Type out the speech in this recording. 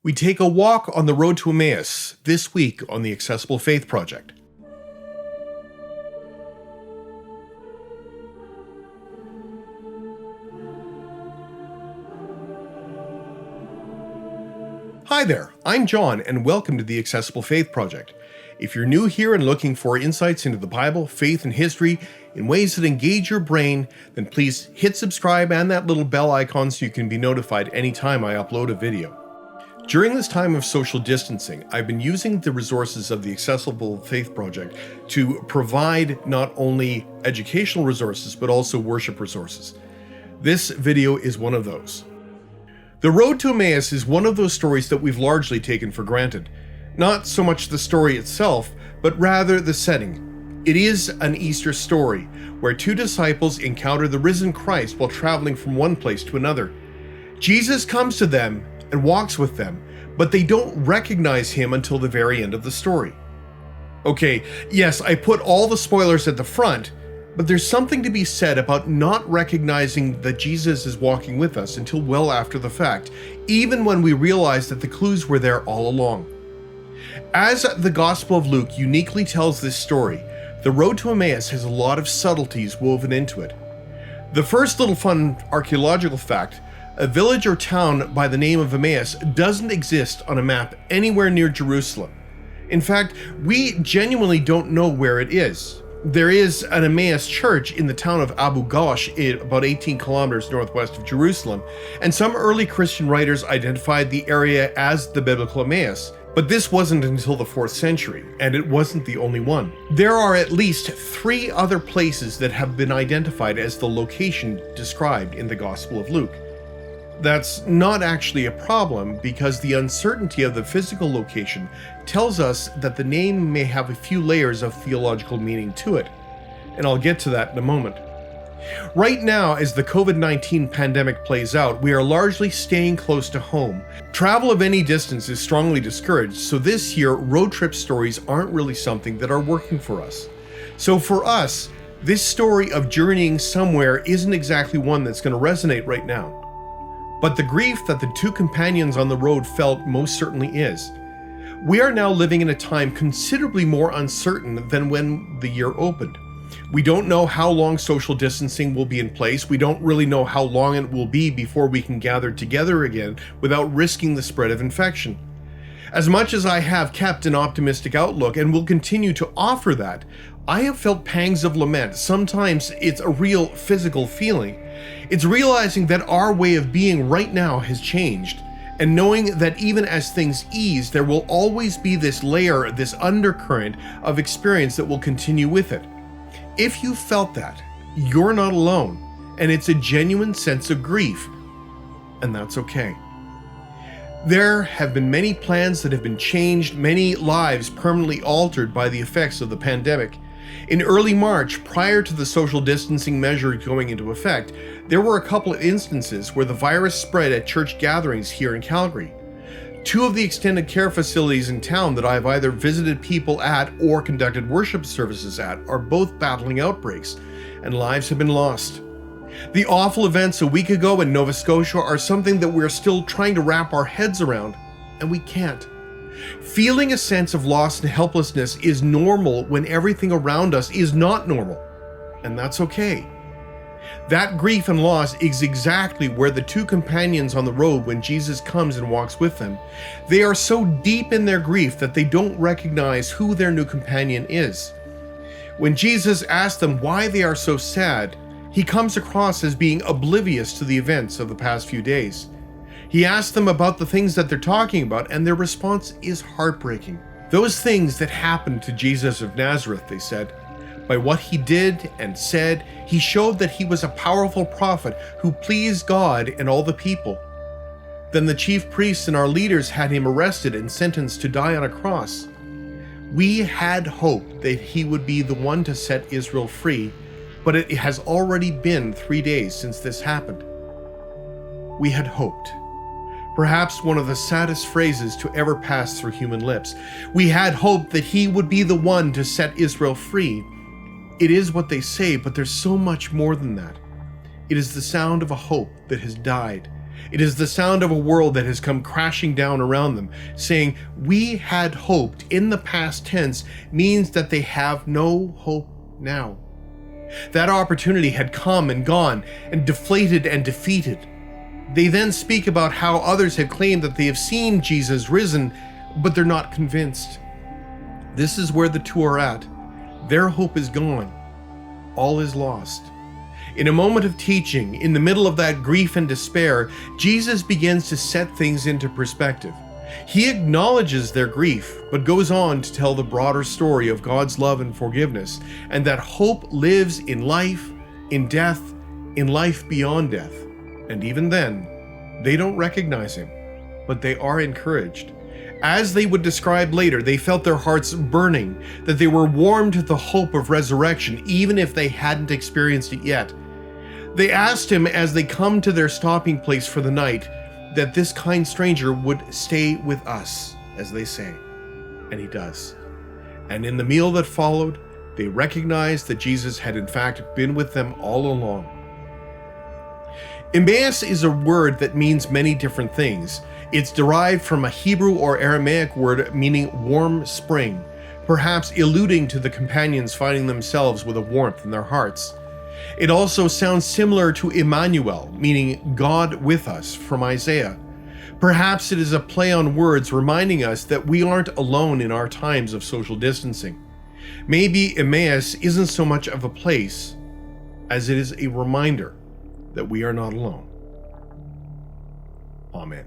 We take a walk on the road to Emmaus this week on the Accessible Faith Project. Hi there, I'm John, and welcome to the Accessible Faith Project. If you're new here and looking for insights into the Bible, faith, and history in ways that engage your brain, then please hit subscribe and that little bell icon so you can be notified anytime I upload a video. During this time of social distancing, I've been using the resources of the Accessible Faith Project to provide not only educational resources, but also worship resources. This video is one of those. The road to Emmaus is one of those stories that we've largely taken for granted. Not so much the story itself, but rather the setting. It is an Easter story, where two disciples encounter the risen Christ while traveling from one place to another. Jesus comes to them and walks with them, but they don't recognize him until the very end of the story. Okay, yes, I put all the spoilers at the front, but there's something to be said about not recognizing that Jesus is walking with us until well after the fact, even when we realize that the clues were there all along. As the Gospel of Luke uniquely tells this story, the road to Emmaus has a lot of subtleties woven into it. The first little fun archaeological fact: a village or town by the name of Emmaus doesn't exist on a map anywhere near Jerusalem. In fact, we genuinely don't know where it is. There is an Emmaus church in the town of Abu Ghosh, about 18 kilometers northwest of Jerusalem, and some early Christian writers identified the area as the biblical Emmaus. But this wasn't until the 4th century, and it wasn't the only one. There are at least 3 other places that have been identified as the location described in the Gospel of Luke. That's not actually a problem, because the uncertainty of the physical location tells us that the name may have a few layers of theological meaning to it, and I'll get to that in a moment. Right now, as the COVID-19 pandemic plays out, we are largely staying close to home. Travel of any distance is strongly discouraged, so this year, road trip stories aren't really something that are working for us. So for us, this story of journeying somewhere isn't exactly one that's going to resonate right now. But the grief that the two companions on the road felt most certainly is. We are now living in a time considerably more uncertain than when the year opened. We don't know how long social distancing will be in place. We don't really know how long it will be before we can gather together again without risking the spread of infection. As much as I have kept an optimistic outlook and will continue to offer that, I have felt pangs of lament. Sometimes it's a real physical feeling. It's realizing that our way of being right now has changed, and knowing that even as things ease, there will always be this layer, this undercurrent of experience that will continue with it. If you felt that, you're not alone, and it's a genuine sense of grief, and that's okay. There have been many plans that have been changed, many lives permanently altered by the effects of the pandemic. In early March, prior to the social distancing measure going into effect, there were a couple of instances where the virus spread at church gatherings here in Calgary. 2 of the extended care facilities in town that I've either visited people at or conducted worship services at are both battling outbreaks, and lives have been lost. The awful events a week ago in Nova Scotia are something that we're still trying to wrap our heads around, and we can't. Feeling a sense of loss and helplessness is normal when everything around us is not normal, and that's okay. That grief and loss is exactly where the 2 companions on the road when Jesus comes and walks with them. They are so deep in their grief that they don't recognize who their new companion is. When Jesus asks them why they are so sad, he comes across as being oblivious to the events of the past few days. He asks them about the things that they're talking about, and their response is heartbreaking. Those things that happened to Jesus of Nazareth, they said. By what he did and said, he showed that he was a powerful prophet who pleased God and all the people. Then the chief priests and our leaders had him arrested and sentenced to die on a cross. We had hoped that he would be the one to set Israel free, but it has already been 3 days since this happened. We had hoped. Perhaps one of the saddest phrases to ever pass through human lips. We had hoped that he would be the one to set Israel free. It is what they say, but there's so much more than that. It is the sound of a hope that has died, It is the sound of a world that has come crashing down around them, saying, "We had hoped," in the past tense means that they have no hope now. That opportunity had come and gone, and deflated and defeated. They then speak about how others have claimed that they have seen Jesus risen, but they're not convinced. This is where the two are at. Their hope is gone. All is lost. In a moment of teaching, in the middle of that grief and despair, Jesus begins to set things into perspective. He acknowledges their grief, but goes on to tell the broader story of God's love and forgiveness, and that hope lives in life, in death, in life beyond death. And even then, they don't recognize him, but they are encouraged. As they would describe later, they felt their hearts burning, that they were warmed to the hope of resurrection, even if they hadn't experienced it yet. They asked him as they come to their stopping place for the night that this kind stranger would stay with us, as they say. And he does. And in the meal that followed, they recognized that Jesus had in fact been with them all along. Emmaus is a word that means many different things. It's derived from a Hebrew or Aramaic word meaning warm spring, perhaps alluding to the companions finding themselves with a warmth in their hearts. It also sounds similar to Emmanuel, meaning God with us, from Isaiah. Perhaps it is a play on words reminding us that we aren't alone in our times of social distancing. Maybe Emmaus isn't so much of a place as it is a reminder that we are not alone. Amen.